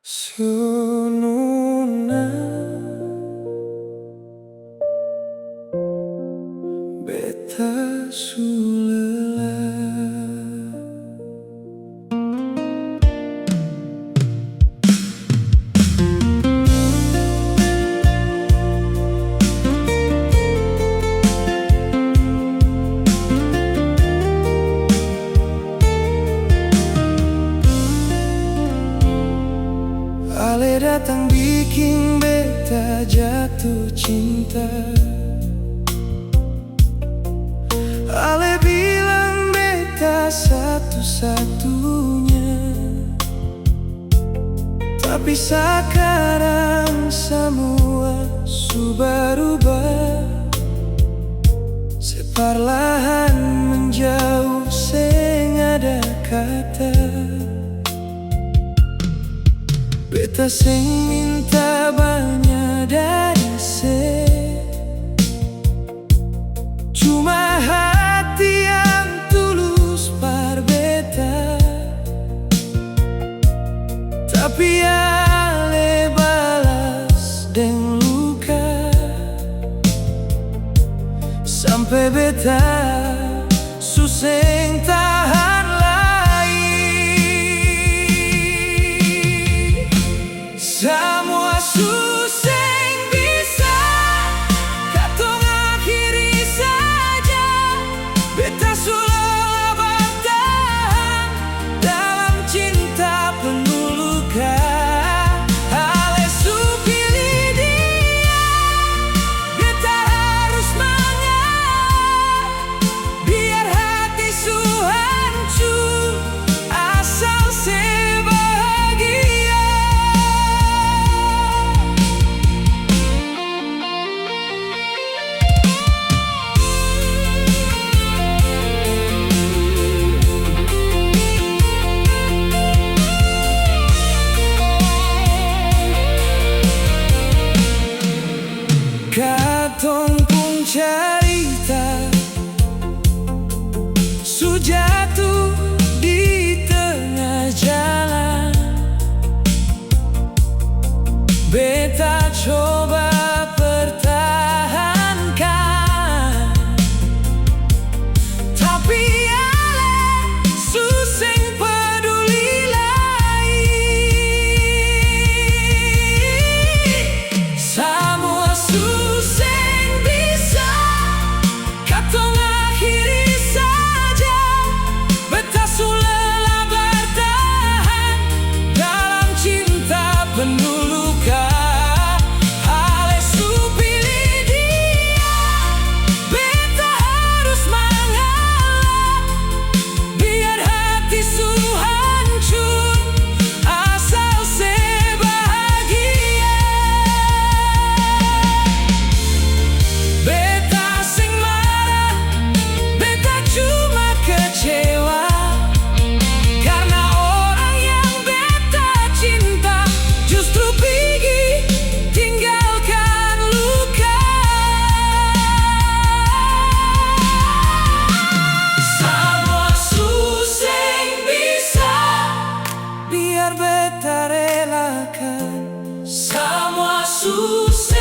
Sununa beta sulela. Ale datang bikin beta jatuh cinta. Ale bilang beta satu-satunya, tapi sekarang semua sudah berubah. Seperlahan menjauh seng ada kata. Beta seng minta banyak dari se, cuma hati yang tulus par beta. Tapi ale balas deng luka, sampai beta suseng tahan lagi. Semua suseng bisa katong akhiri saja. Beta sudah bertahan dalam cinta penuh luka. Ale su pilih dia, beta harus mengalah. Biar hati su hancur, asal se bahagia. Katong pun cerita su jatuh di tengah jalan. Beta coba pertahankan, tapi ale suseng peduli lagi. Semua suseng bisa katong akhiri saja. Beta sudah bertahan dalam cinta penuh luka. Ale su pilih dia, beta harus mengalah. Biar hati su hancur, asal se bahagia. Beta seng marah, beta cuma kecewa. Karena orang yang beta cinta justru pergi tinggalkan luka. Semua suseng bisa, biar beta relakan. Semua suseng